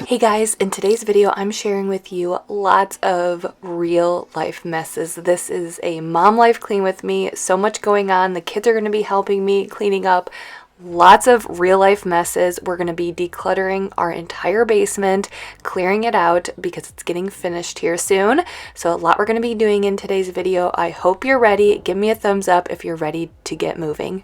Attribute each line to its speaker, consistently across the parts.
Speaker 1: Hey guys, in today's video I'm sharing with you lots of real life messes. This is a mom life clean with me. So much going on. The kids are going to be helping me cleaning up lots of real life messes. We're going to be decluttering our entire basement, clearing it out because it's getting finished here soon. So a lot we're going to be doing in today's video. I hope you're ready. Give me a thumbs up if you're ready to get moving.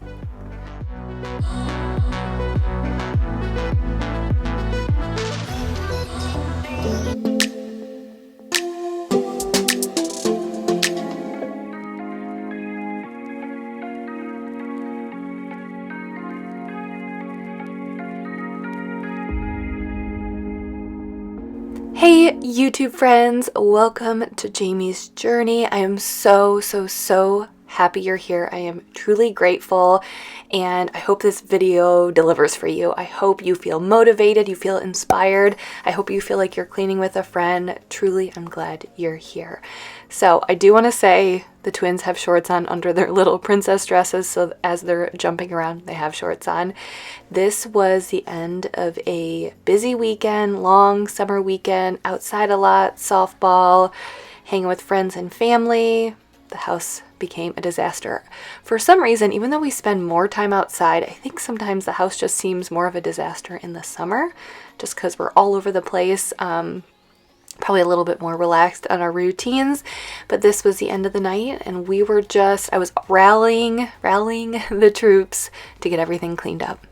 Speaker 1: Hey YouTube friends, welcome to Jamie's journey. I am so happy you're here. I am truly grateful and I hope this video delivers for you. I hope you feel motivated, you feel inspired. I hope you feel like you're cleaning with a friend. Truly, I'm glad you're here. So I do want to say the twins have shorts on under their little princess dresses, so as they're jumping around, they have shorts on. This was the end of a busy weekend, long summer weekend, outside a lot, softball, hanging with friends and family. The house became a disaster. For some reason, even though we spend more time outside, I think sometimes the house just seems more of a disaster in the summer, just because we're all over the place. Probably a little bit more relaxed on our routines, but this was the end of the night and we were I was rallying the troops to get everything cleaned up.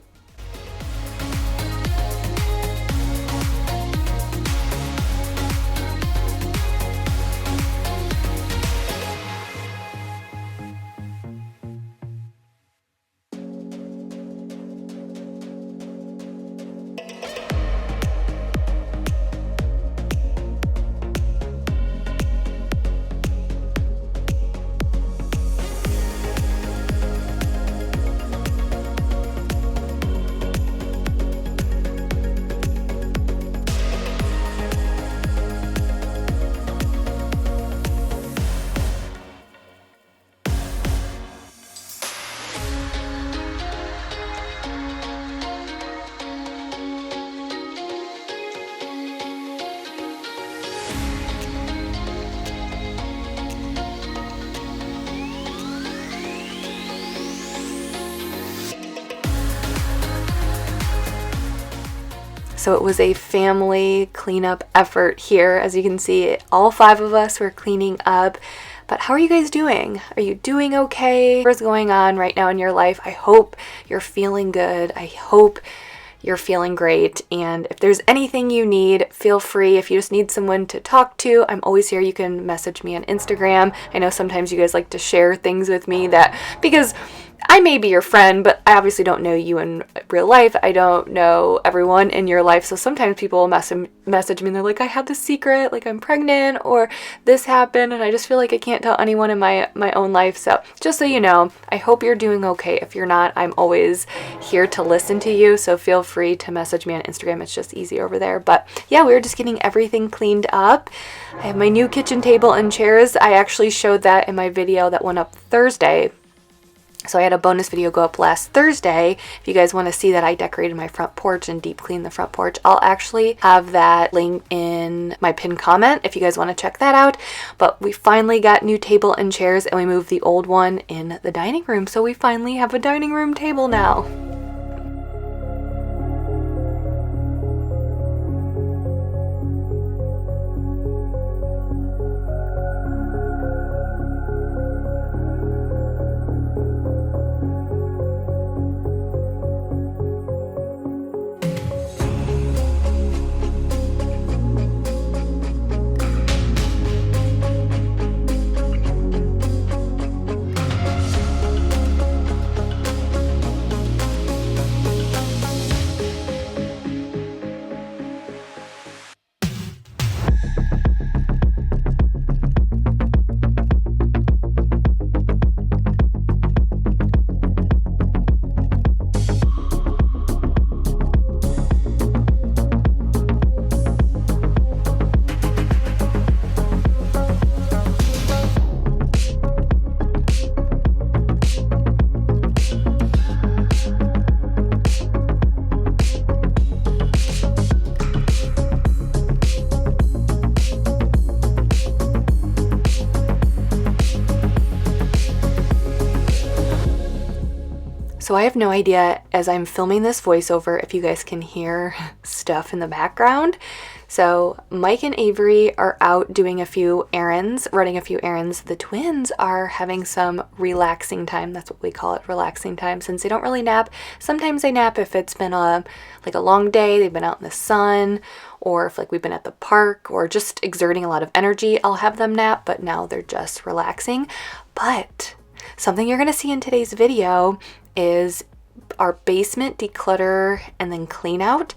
Speaker 1: So it was a family cleanup effort here. As you can see, all 5 of us were cleaning up. But how are you guys doing? Are you doing okay? What's going on right now in your life? I hope you're feeling good. I hope you're feeling great. And if there's anything you need, feel free. If you just need someone to talk to, I'm always here. You can message me on Instagram. I know sometimes you guys like to share things with me because I may be your friend, but I obviously don't know you in real life. I don't know everyone in your life. So sometimes people message me and they're like, I have this secret, like I'm pregnant or this happened. And I just feel like I can't tell anyone in my own life. So just so you know, I hope you're doing okay. If you're not, I'm always here to listen to you. So feel free to message me on Instagram. It's just easy over there. But yeah, we were just getting everything cleaned up. I have my new kitchen table and chairs. I actually showed that in my video that went up Thursday. So I had a bonus video go up last Thursday. If you guys want to see that I decorated my front porch and deep cleaned the front porch, I'll actually have that link in my pinned comment if you guys want to check that out. But we finally got new table and chairs and we moved the old one in the dining room. So we finally have a dining room table now. So I have no idea as I'm filming this voiceover if you guys can hear stuff in the background. So Mike and Avery are out doing a few errands, running a few errands. The twins are having some relaxing time. That's what we call it, relaxing time, since they don't really nap. Sometimes they nap if it's been a long day, they've been out in the sun, or if we've been at the park or just exerting a lot of energy, I'll have them nap, but now they're just relaxing. But something you're going to see in today's video is our basement declutter and then clean out,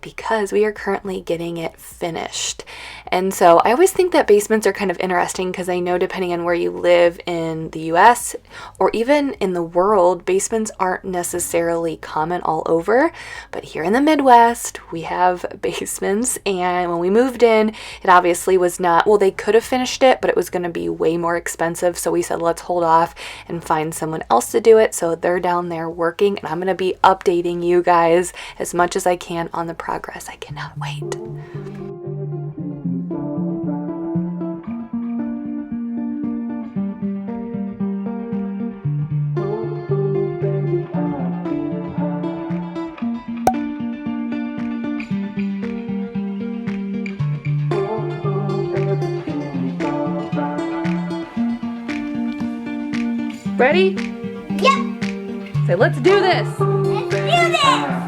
Speaker 1: because we are currently getting it finished. And so I always think that basements are kind of interesting, because I know depending on where you live in the US or even in the world, basements aren't necessarily common all over. But here in the Midwest, we have basements. And when we moved in, it obviously was not, well, they could have finished it, but it was going to be way more expensive. So we said, let's hold off and find someone else to do it. So they're down there working, and I'm going to be updating you guys as much as I can on the progress. I cannot wait. Ready? Yep. Say, let's do this.
Speaker 2: Let's do this.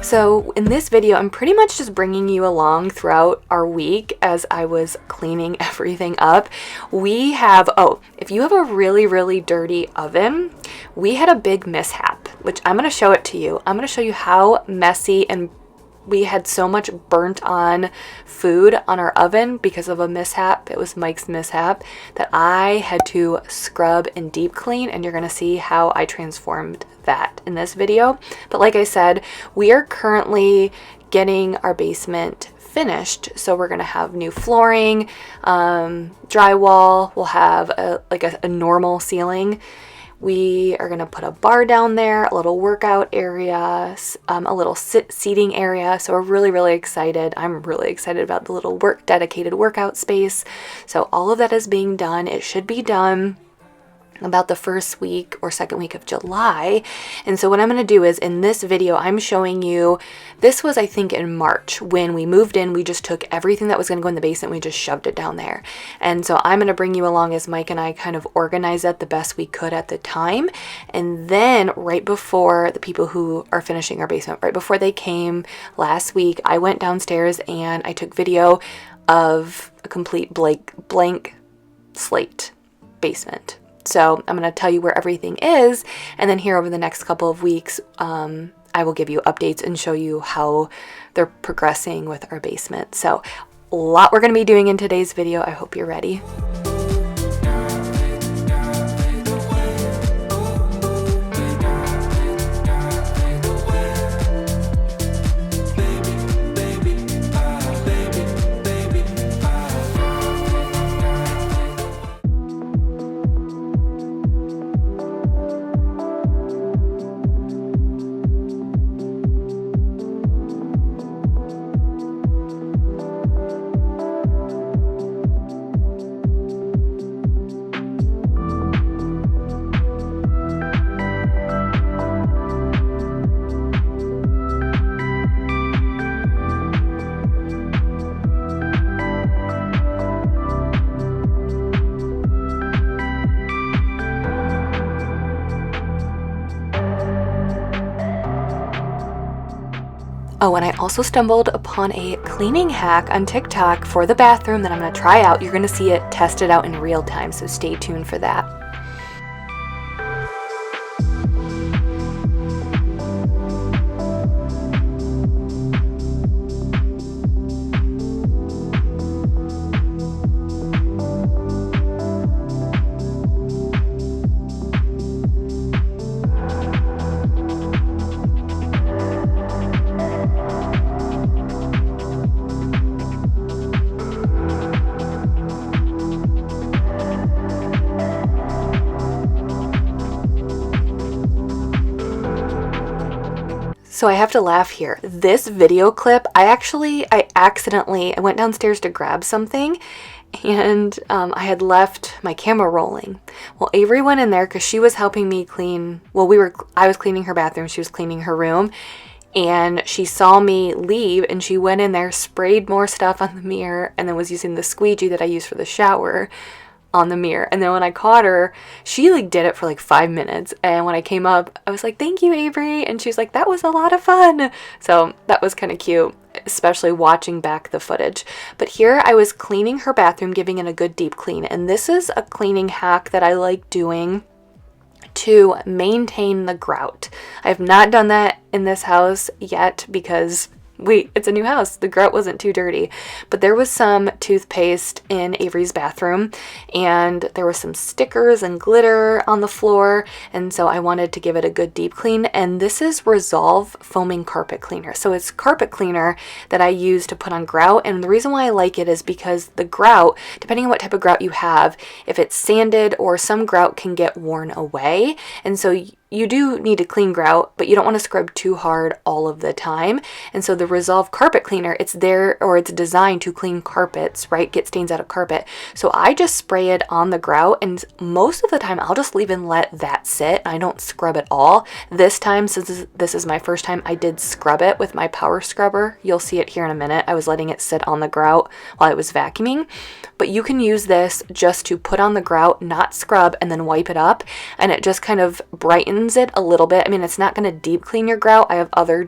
Speaker 1: So in this video, I'm pretty much just bringing you along throughout our week as I was cleaning everything up. We have, if you have a really, really dirty oven, we had a big mishap, which I'm going to show it to you. I'm going to show you how messy, and we had so much burnt on food on our oven because of a mishap. It was Mike's mishap that I had to scrub and deep clean, and you're going to see how I transformed that in this video. But like I said, we are currently getting our basement finished. So we're going to have new flooring, drywall. We'll have a normal ceiling. We are going to put a bar down there, a little workout area, a little seating area. So we're really, really excited. I'm really excited about the little dedicated workout space. So all of that is being done. It should be done about the first week or second week of July. And so what I'm going to do is in this video, I'm showing you, this was I think in March when we moved in. We just took everything that was going to go in the basement, we just shoved it down there. And so I'm going to bring you along as Mike and I kind of organized that the best we could at the time. And then right before the people who are finishing our basement, right before they came last week, I went downstairs and I took video of a complete blank slate basement. So I'm going to tell you where everything is, and then here over the next couple of weeks, I will give you updates and show you how they're progressing with our basement. So a lot we're going to be doing in today's video. I hope you're ready. Oh, and I also stumbled upon a cleaning hack on TikTok for the bathroom that I'm going to try out. You're going to see it tested out in real time, so stay tuned for that. So I have to laugh here. This video clip, I went downstairs to grab something, and I had left my camera rolling. Well, Avery went in there because she was helping me clean. Well, I was cleaning her bathroom. She was cleaning her room, and she saw me leave, and she went in there, sprayed more stuff on the mirror, and then was using the squeegee that I use for the shower on the mirror. And then when I caught her, she like did it for like 5 minutes, and when I came up, I was like, "Thank you, Avery," and she's like, "That was a lot of fun." So that was kind of cute, especially watching back the footage. But here I was cleaning her bathroom, giving it a good deep clean, and this is a cleaning hack that I like doing to maintain the grout. I have not done that in this house yet because it's a new house. The grout wasn't too dirty, but there was some toothpaste in Avery's bathroom, and there was some stickers and glitter on the floor, and so I wanted to give it a good deep clean. And this is Resolve Foaming Carpet Cleaner. So it's carpet cleaner that I use to put on grout, and the reason why I like it is because the grout, depending on what type of grout you have, if it's sanded or some grout can get worn away, and so you do need to clean grout, but you don't want to scrub too hard all of the time. And so the Resolve Carpet Cleaner, it's designed to clean carpets, right? Get stains out of carpet. So I just spray it on the grout, and most of the time I'll just leave and let that sit. I don't scrub it all. This time, since this is my first time, I did scrub it with my power scrubber. You'll see it here in a minute. I was letting it sit on the grout while I was vacuuming. But you can use this just to put on the grout, not scrub, and then wipe it up, and it just kind of brightens it a little bit. I mean, it's not going to deep clean your grout. I have other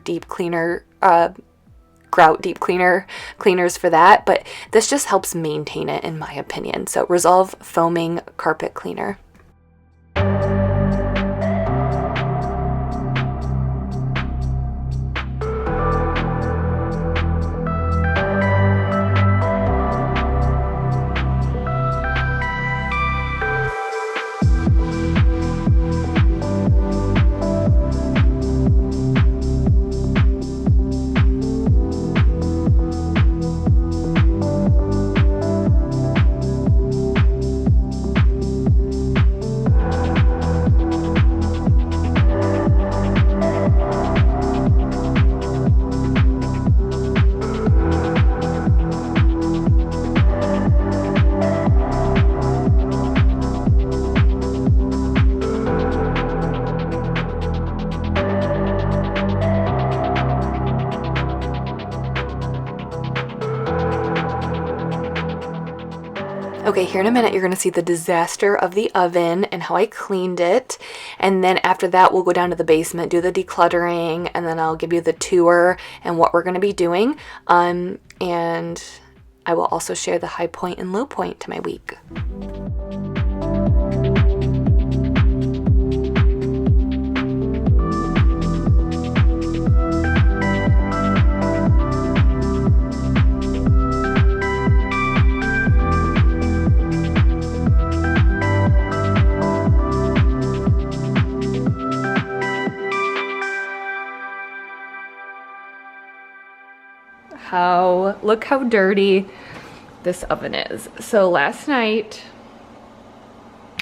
Speaker 1: grout deep cleaners for that, but this just helps maintain it, in my opinion. So Resolve Foaming Carpet Cleaner. Okay, here in a minute, you're going to see the disaster of the oven and how I cleaned it. And then after that, we'll go down to the basement, do the decluttering, and then I'll give you the tour and what we're going to be doing. And I will also share the high point and low point to my week. Look how dirty this oven is. So last night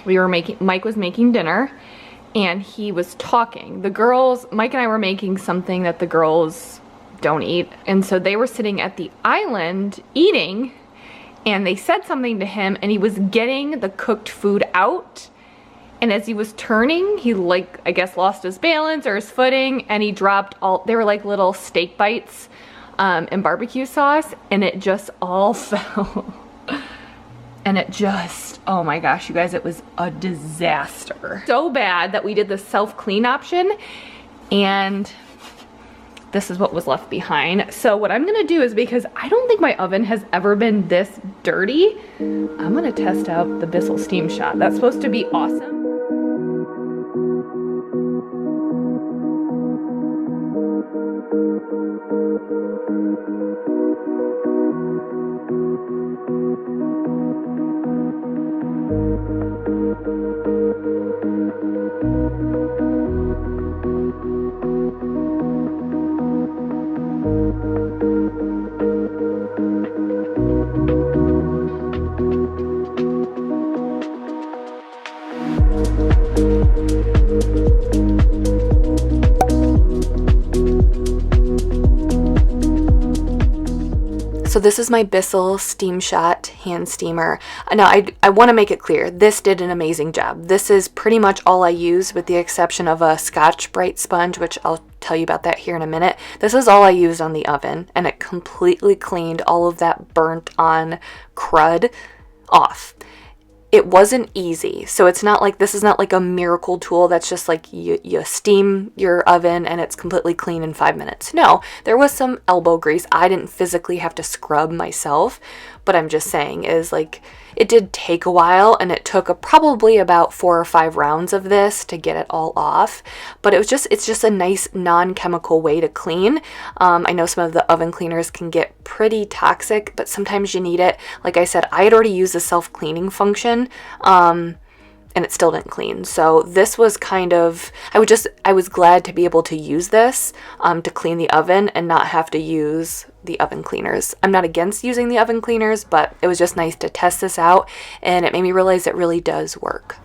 Speaker 1: Mike was making dinner, and he was talking. Mike and I were making something that the girls don't eat, and so they were sitting at the island eating, and they said something to him, and he was getting the cooked food out, and as he was turning, he I guess lost his balance or his footing, and he dropped they were like little steak bites and barbecue sauce, and it just all fell. And oh my gosh, you guys, it was a disaster. So bad that we did the self-clean option, and this is what was left behind. So what I'm gonna do is, because I don't think my oven has ever been this dirty, I'm gonna test out the Bissell Steam Shot. That's supposed to be awesome. So this is my Bissell Steam Shot hand steamer. Now I want to make it clear, this did an amazing job. This is pretty much all I use with the exception of a Scotch-Brite sponge, which I'll tell you about that here in a minute. This is all I used on the oven, and it completely cleaned all of that burnt on crud off. It wasn't easy, so it's not like, this is not like a miracle tool that's just like you steam your oven and it's completely clean in 5 minutes. No, there was some elbow grease. I didn't physically have to scrub myself, but I'm just saying is like, it did take a while, and it took probably about 4 or 5 rounds of this to get it all off. But it's just a nice non-chemical way to clean. I know some of the oven cleaners can get pretty toxic, but sometimes you need it. Like I said, I had already used the self-cleaning function, and it still didn't clean. So this was kind of, I was glad to be able to use this to clean the oven and not have to use the oven cleaners. I'm not against using the oven cleaners, but it was just nice to test this out, and it made me realize it really does work.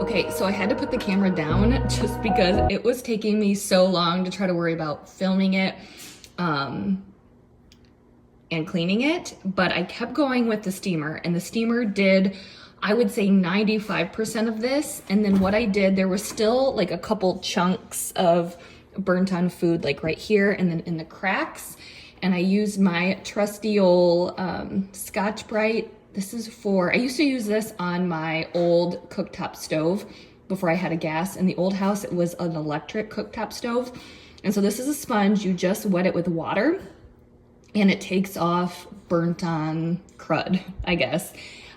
Speaker 1: Okay, so I had to put the camera down just because it was taking me so long to try to worry about filming it and cleaning it, but I kept going with the steamer, and the steamer did, I would say, 95% of this. And then what I did, there was still like a couple chunks of burnt on food, like right here and then in the cracks, and I used my trusty old Scotch-Brite. This is for, I used to use this on my old cooktop stove before I had a gas. In the old house, it was an electric cooktop stove. And so this is a sponge, you just wet it with water, and it takes off burnt on crud, I guess.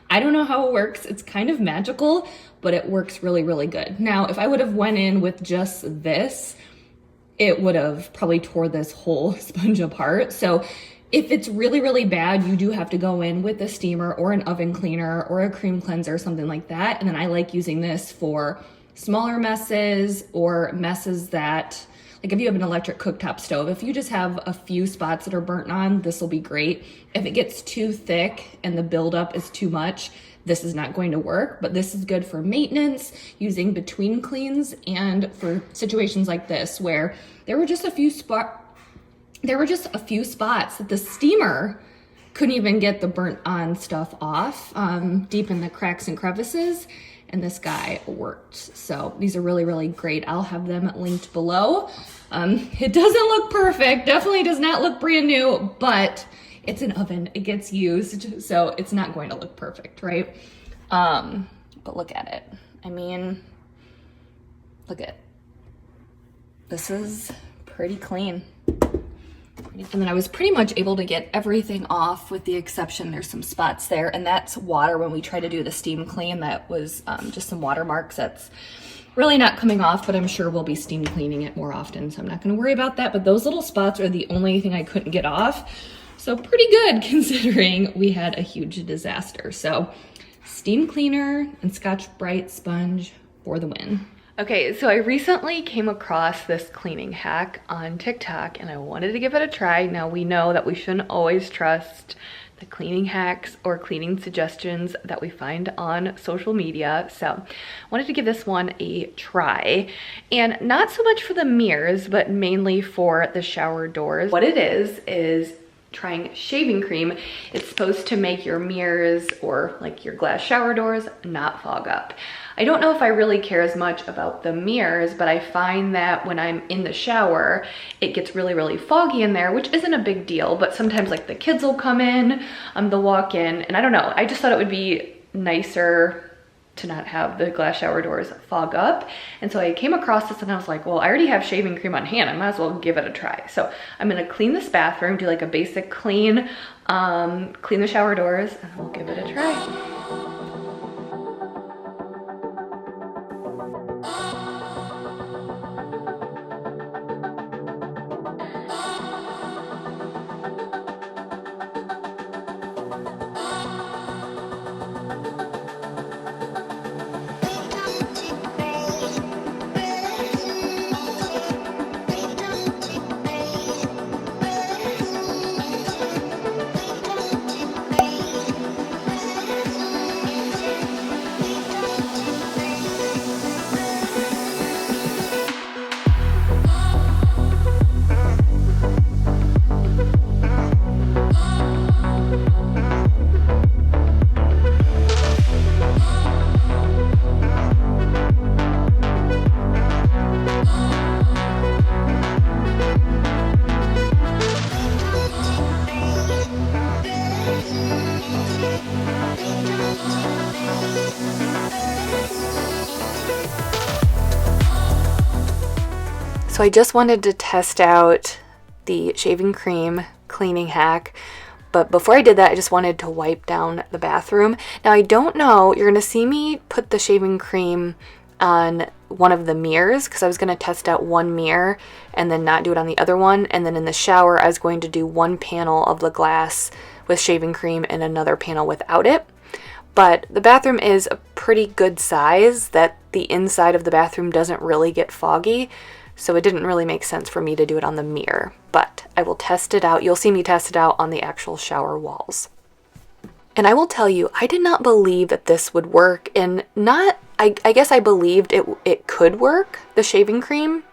Speaker 1: I don't know how it works. It's kind of magical, but it works really, really good. Now, if I would have went in with just this, it would have probably tore this whole sponge apart. So if it's really, really bad, you do have to go in with a steamer or an oven cleaner or a cream cleanser or something like that. And then I like using this for smaller messes or messes that, like if you have an electric cooktop stove, if you just have a few spots that are burnt on, this will be great. If it gets too thick and the buildup is too much, this is not going to work, but this is good for maintenance, using between cleans, and for situations like this where there were just a few spots that the steamer couldn't even get the burnt on stuff off, deep in the cracks and crevices, and this guy worked. So these are really, really great. I'll have them linked below. It doesn't look perfect, definitely does not look brand new, but it's an oven, it gets used, so it's not going to look perfect, right? But look at it. I mean, look at, this is pretty clean. And then I was pretty much able to get everything off, with the exception there's some spots there, and that's water. When we try to do the steam clean, that was just some watermarks. That's really not coming off, but I'm sure we'll be steam cleaning it more often, so I'm not going to worry about that. But those little spots are the only thing I couldn't get off, so pretty good considering we had a huge disaster. So steam cleaner and Scotch-Brite sponge for the win. Okay, so I recently came across this cleaning hack on TikTok, and I wanted to give it a try. Now, we know that we shouldn't always trust the cleaning hacks or cleaning suggestions that we find on social media, so I wanted to give this one a try. And not so much for the mirrors, but mainly for the shower doors. What it is trying shaving cream. It's supposed to make your mirrors or like your glass shower doors not fog up. I don't know if I really care as much about the mirrors, but I find that when I'm in the shower, it gets really, really foggy in there, which isn't a big deal, but sometimes like the kids will come in, they'll walk in, and I don't know, I just thought it would be nicer to not have the glass shower doors fog up. And so I came across this and I was like, well, I already have shaving cream on hand, I might as well give it a try. So I'm gonna clean this bathroom, do like a basic clean, clean the shower doors, and we'll give it a try. So I just wanted to test out the shaving cream cleaning hack. But before I did that, I just wanted to wipe down the bathroom. Now I don't know, you're gonna see me put the shaving cream on one of the mirrors because I was gonna test out one mirror and then not do it on the other one. And then in the shower, I was going to do one panel of the glass with shaving cream and another panel without it. But the bathroom is a pretty good size that the inside of the bathroom doesn't really get foggy. So it didn't really make sense for me to do it on the mirror, but I will test it out. You'll see me test it out on the actual shower walls. And I will tell you, I did not believe that this would work, and I guess I believed it could work, the shaving cream,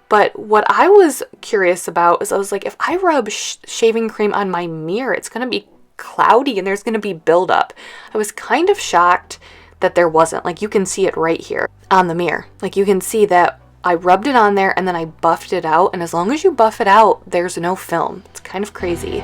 Speaker 1: but what I was curious about is I was like, if I rub shaving cream on my mirror, it's going to be cloudy and there's going to be buildup. I was kind of shocked that there wasn't. Like, you can see it right here on the mirror. Like, you can see that I rubbed it on there and then I buffed it out, and as long as you buff it out, there's no film. It's kind of crazy.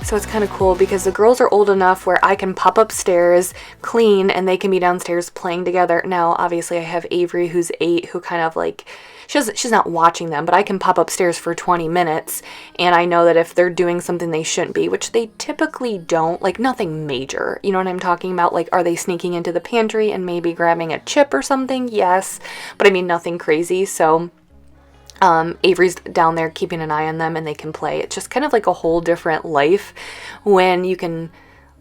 Speaker 1: So it's kind of cool because the girls are old enough where I can pop upstairs, clean, and they can be downstairs playing together. Now, obviously, I have Avery, who's 8, who kind of like, she's not watching them, but I can pop upstairs for 20 minutes, and I know that if they're doing something they shouldn't be, which they typically don't, like nothing major, you know what I'm talking about? Like, are they sneaking into the pantry and maybe grabbing a chip or something? Yes, but I mean, nothing crazy, so Avery's down there keeping an eye on them and they can play. It's just kind of like a whole different life when you can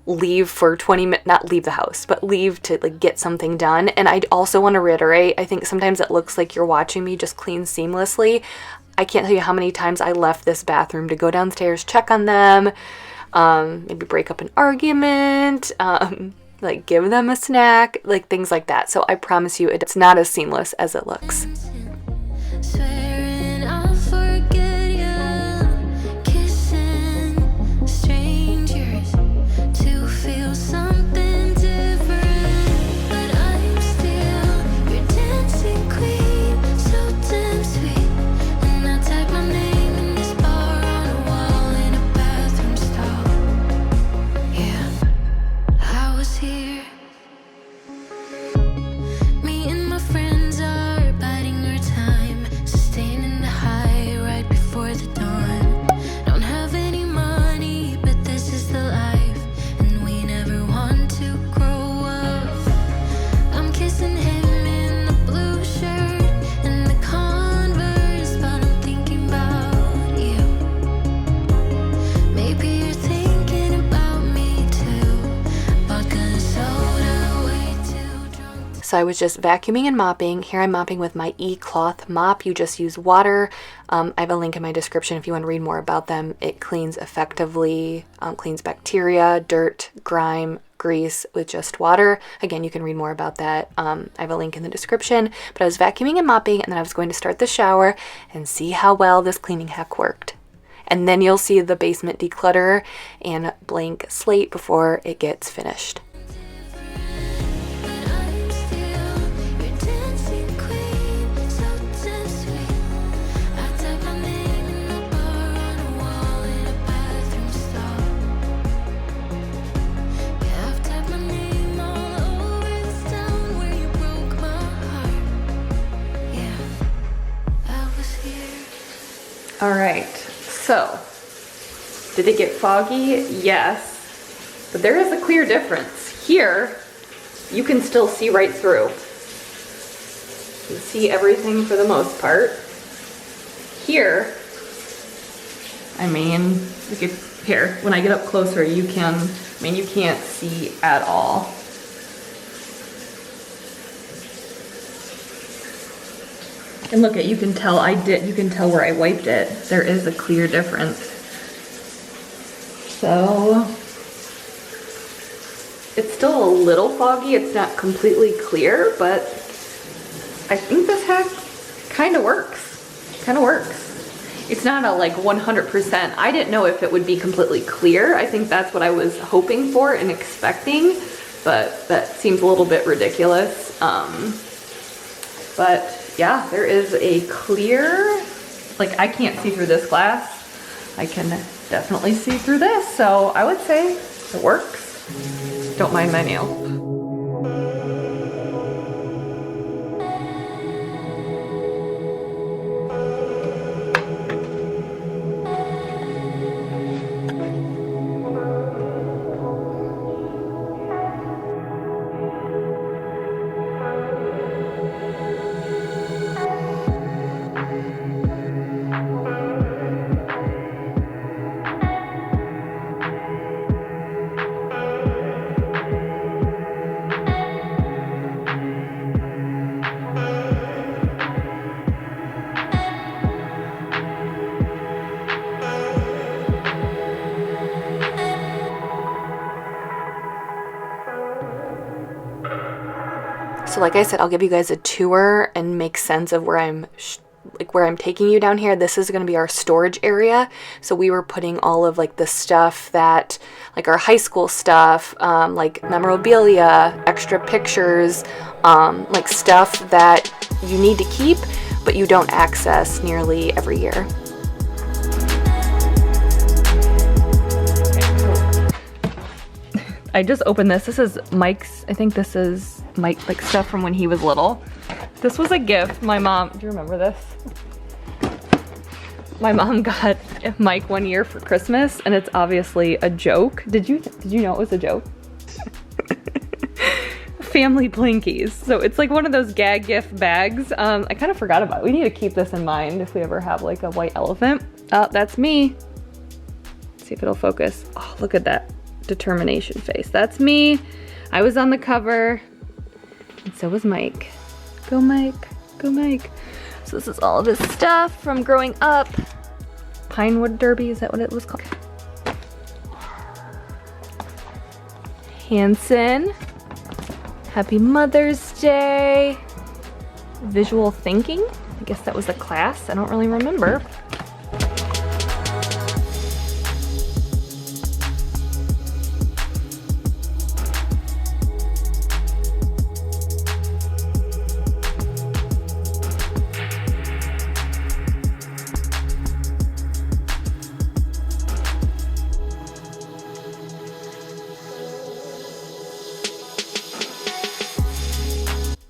Speaker 1: leave for 20 minutes, not leave the house, but leave to like get something done. And I also want to reiterate, I think sometimes it looks like you're watching me just clean seamlessly. I can't tell you how many times I left this bathroom to go downstairs, check on them, maybe break up an argument, like give them a snack, like things like that. So I promise you it's not as seamless as it looks. So I was just vacuuming and mopping. Here I'm mopping with my e-cloth mop. You just use water. I have a link in my description if you want to read more about them. It cleans effectively, cleans bacteria, dirt, grime, grease with just water. Again, you can read more about that. I have a link in the description. But I was vacuuming and mopping, and then I was going to start the shower and see how well this cleaning hack worked. And then you'll see the basement declutter and blank slate before it gets finished. All right, so did it get foggy? Yes, but there is a clear difference. Here, you can still see right through. You can see everything for the most part. Here, I mean, here, when I get up closer, you can't see at all. And look you can tell you can tell where I wiped it. There is a clear difference. So, it's still a little foggy. It's not completely clear, but I think this hack kind of works. It's not a like 100%. I didn't know if it would be completely clear. I think that's what I was hoping for and expecting, but that seems a little bit ridiculous. But yeah, there is a clear, like I can't see through this glass. I can definitely see through this, so I would say it works. Don't mind my nail. So like I said, I'll give you guys a tour and make sense of where I'm taking you down here. This is going to be our storage area. So we were putting all of like the stuff that, like our high school stuff, like memorabilia, extra pictures, like stuff that you need to keep, but you don't access nearly every year. I just opened this. This is Mike's, I think this is Mike, like stuff from when he was little. This was a gift my mom, do you remember this? My mom got Mike one year for Christmas, and it's obviously a joke. Did you know it was a joke? Family Blinkies. So it's like one of those gag gift bags. I kind of forgot about it. We need to keep this in mind if we ever have like a white elephant. Oh, that's me. Let's see if it'll focus. Oh, look at that determination face. That's me. I was on the cover, and so was Mike. Go Mike, go Mike. So this is all of his stuff from growing up. Pinewood Derby, is that what it was called? Hanson. Happy Mother's Day. Visual thinking. I guess that was a class. I don't really remember.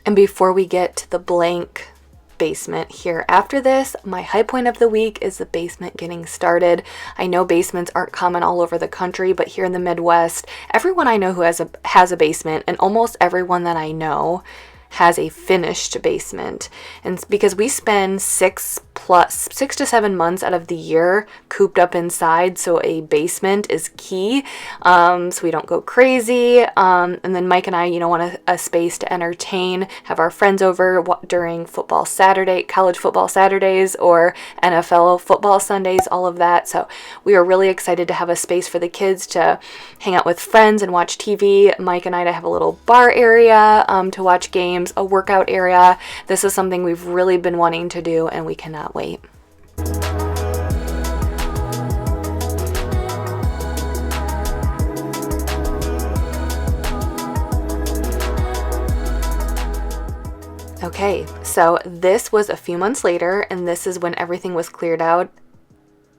Speaker 1: And before we get to the blank basement here after this, my high point of the week is the basement getting started. I know basements aren't common all over the country, but here in the Midwest, everyone I know who has a basement, and almost everyone that I know has a finished basement. And because we spend 6 to 7 months out of the year cooped up inside, so a basement is key, so we don't go crazy. And then Mike and I, want a space to entertain, have our friends over during college football Saturdays, or NFL football Sundays, all of that. So we are really excited to have a space for the kids to hang out with friends and watch TV. Mike and I to have a little bar area to watch games, a workout area. This is something we've really been wanting to do, and we cannot wait. Okay, so this was a few months later, and this is when everything was cleared out,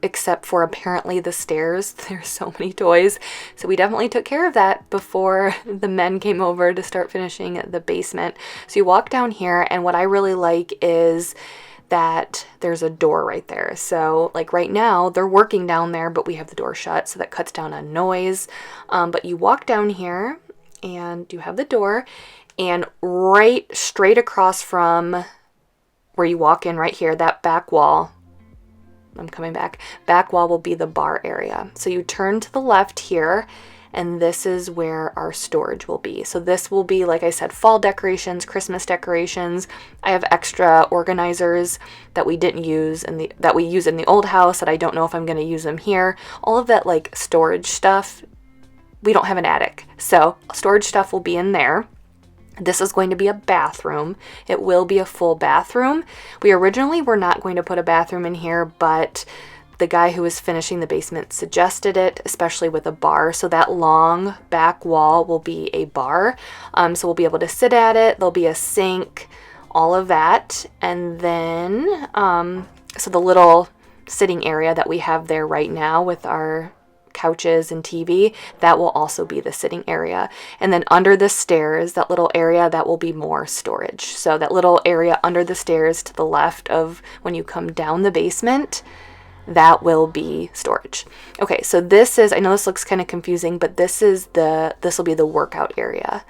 Speaker 1: except for apparently the stairs. There's so many toys. So we definitely took care of that before the men came over to start finishing the basement. So you walk down here, and what I really like is that there's a door right there. So like right now they're working down there, but we have the door shut, so that cuts down on noise. But you walk down here and you have the door, and right straight across from where you walk in right here, that back wall, I'm coming back wall will be the bar area. So you turn to the left here, and this is where our storage will be. So this will be, like I said, fall decorations, Christmas decorations. I have extra organizers that we didn't use that we use in the old house that I don't know if I'm going to use them here. All of that like storage stuff. We don't have an attic, so storage stuff will be in there. This is going to be a bathroom. It will be a full bathroom. We originally were not going to put a bathroom in here, but the guy who was finishing the basement suggested it, especially with a bar. So that long back wall will be a bar. So we'll be able to sit at it. There'll be a sink, all of that. And then, so the little sitting area that we have there right now with our couches and TV, that will also be the sitting area. And then under the stairs, that little area, that will be more storage. So that little area under the stairs to the left of when you come down the basement, that will be storage. Okay, so this is, I know this looks kind of confusing, but this will be the workout area.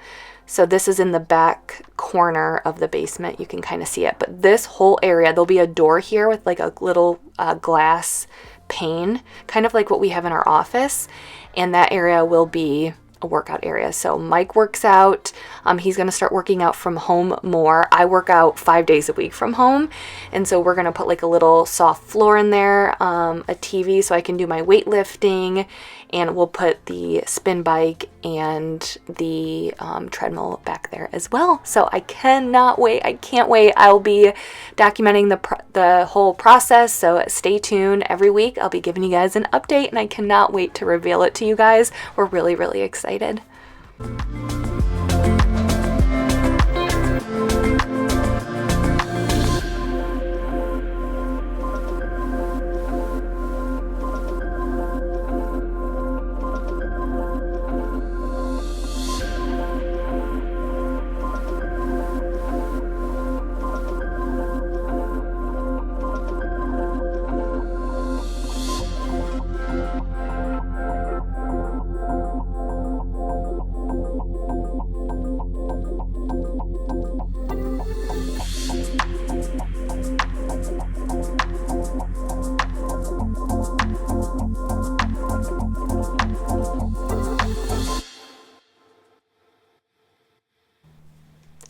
Speaker 1: So this is in the back corner of the basement. You can kind of see it, but this whole area, there'll be a door here with like a little glass pane, kind of like what we have in our office, and that area will be a workout area. So Mike works out. He's going to start working out from home more. I work out 5 days a week from home, and so we're going to put like a little soft floor in there, a TV so I can do my weightlifting, and we'll put the spin bike and the treadmill back there as well. So I cannot wait. I can't wait. I'll be documenting the whole process, so stay tuned. Every week I'll be giving you guys an update, and I cannot wait to reveal it to you guys. We're really, really excited.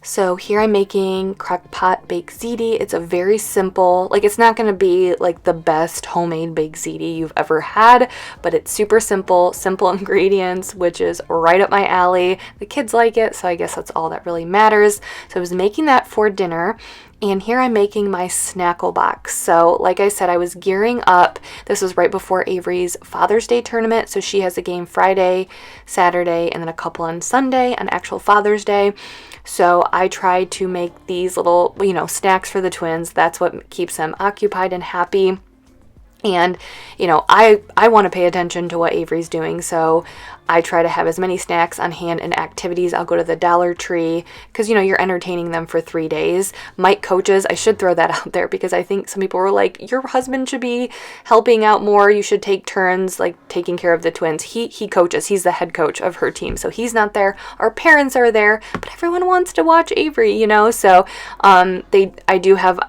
Speaker 1: So here I'm making crock-pot baked ziti. It's a very simple, like it's not going to be like the best homemade baked ziti you've ever had, but it's super simple ingredients, which is right up my alley. The kids like it, so I guess that's all that really matters. So I was making that for dinner. And here I'm making my Snackle box. So like I said, I was gearing up. This was right before Avery's Father's Day tournament. So she has a game Friday, Saturday, and then a couple on Sunday on actual Father's Day. So I tried to make these little, snacks for the twins. That's what keeps them occupied and happy. And, I want to pay attention to what Avery's doing, so I try to have as many snacks on hand and activities. I'll go to the Dollar Tree because, you're entertaining them for 3 days. Mike coaches. I should throw that out there because I think some people were like, your husband should be helping out more. You should take turns, like, taking care of the twins. He coaches. He's the head coach of her team, so he's not there. Our parents are there, but everyone wants to watch Avery, So I do have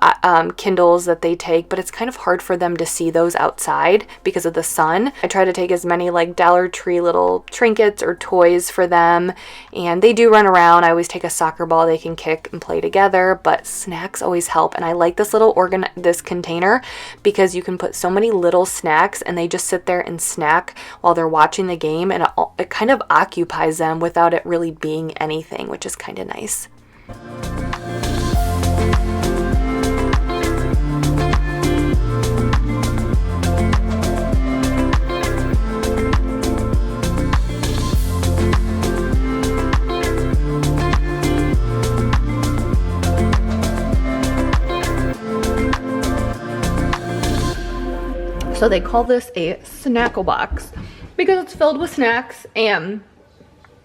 Speaker 1: Kindles that they take, but it's kind of hard for them to see those outside because of the sun. I try to take as many like Dollar Tree little trinkets or toys for them, and they do run around. I always take a soccer ball they can kick and play together, but snacks always help. And I like this little this container because you can put so many little snacks and they just sit there and snack while they're watching the game, and it kind of occupies them without it really being anything, which is kind of nice. So they call this a Snackle box because it's filled with snacks, and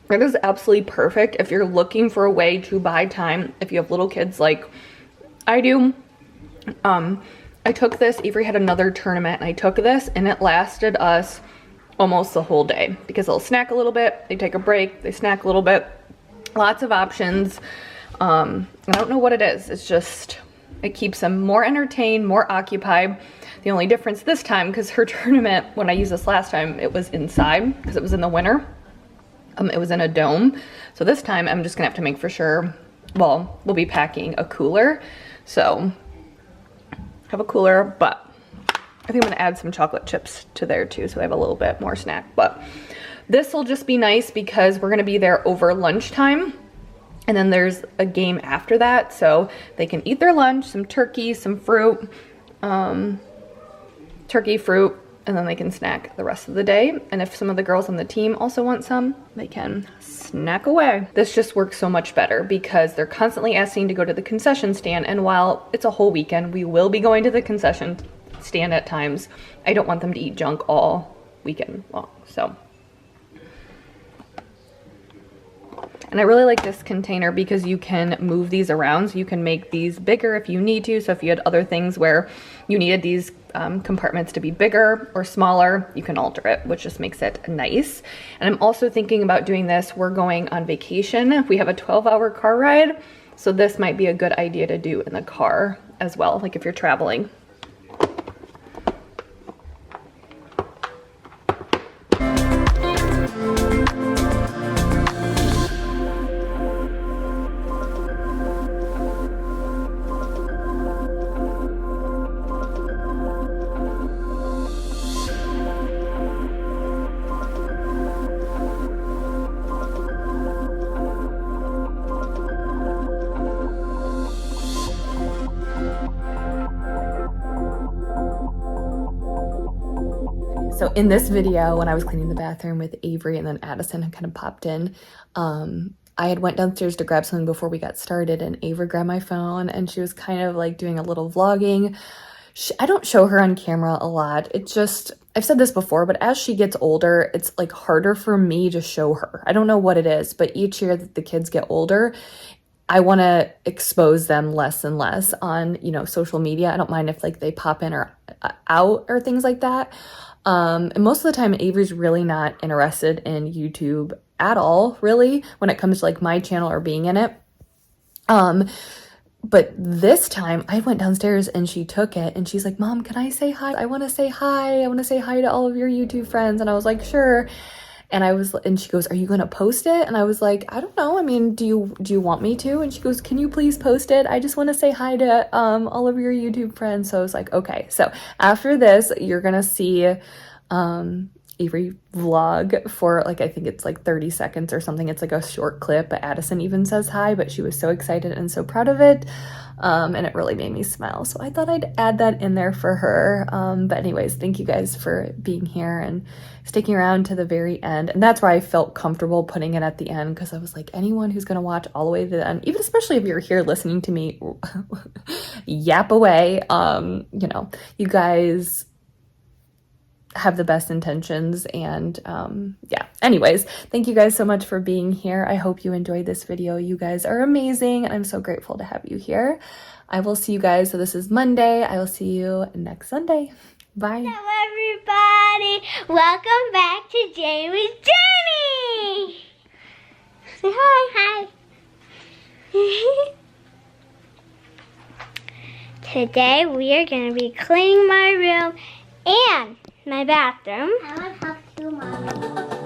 Speaker 1: it is absolutely perfect if you're looking for a way to buy time. If you have little kids like I do, I took this, Avery had another tournament, and I took this, and it lasted us almost the whole day because they'll snack a little bit, they take a break, they snack a little bit. Lots of options. I don't know what it is. It's just, it keeps them more entertained, more occupied. The only difference this time, because her tournament, when I used this last time, it was inside because it was in the winter. It was in a dome. So this time I'm just gonna have to make for sure, well, we'll be packing a cooler. So have a cooler, but I think I'm gonna add some chocolate chips to there too, so I have a little bit more snack. But this will just be nice because we're gonna be there over lunchtime, and then there's a game after that, so they can eat their lunch, some turkey, some fruit, turkey, fruit, and then they can snack the rest of the day. And if some of the girls on the team also want some, they can snack away. This just works so much better because they're constantly asking to go to the concession stand, and while it's a whole weekend, we will be going to the concession stand at times. I don't want them to eat junk all weekend long, so. And I really like this container because you can move these around, so you can make these bigger if you need to. So if you had other things where you needed these compartments to be bigger or smaller, you can alter it, which just makes it nice. And I'm also thinking about doing this. We're going on vacation. We have a 12-hour car ride, so this might be a good idea to do in the car as well, like if you're traveling. So in this video, when I was cleaning the bathroom with Avery and then Addison had kind of popped in, I had went downstairs to grab something before we got started, and Avery grabbed my phone and she was kind of like doing a little vlogging. I don't show her on camera a lot. It's just, I've said this before, but as she gets older, it's like harder for me to show her. I don't know what it is, but each year that the kids get older, I want to expose them less and less on, you know, social media. I don't mind if like they pop in or out or things like that. And most of the time, Avery's really not interested in YouTube at all, really, when it comes to like my channel or being in it. But this time I went downstairs and she took it and she's like, "Mom, can I say hi? I want to say hi. I want to say hi to all of your YouTube friends." And I was like, "Sure." And she goes, "Are you going to post it?" And I was like, "I don't know. I mean, do you want me to?" And she goes, "Can you please post it? I just want to say hi to all of your YouTube friends." So I was like, okay. So after this, you're going to see Avery vlog for like, I think it's like 30 seconds or something. It's like a short clip, but Addison even says hi, but she was so excited and so proud of it. And it really made me smile. So I thought I'd add that in there for her. But anyways, thank you guys for being here and sticking around to the very end. And that's why I felt comfortable putting it at the end, because I was like, anyone who's going to watch all the way to the end, even especially if you're here listening to me yap away, you know, you guys have the best intentions. And yeah, anyways, thank you guys so much for being here. I hope you enjoyed this video. You guys are amazing, and I'm so grateful to have you here. I will see you guys. So this is Monday. I will see you next Sunday. Bye.
Speaker 3: Hello, everybody. Welcome back to Jamie's Journey. Say hi. Hi. Today we are going to be cleaning my room and my bathroom. I want to talk to Mom.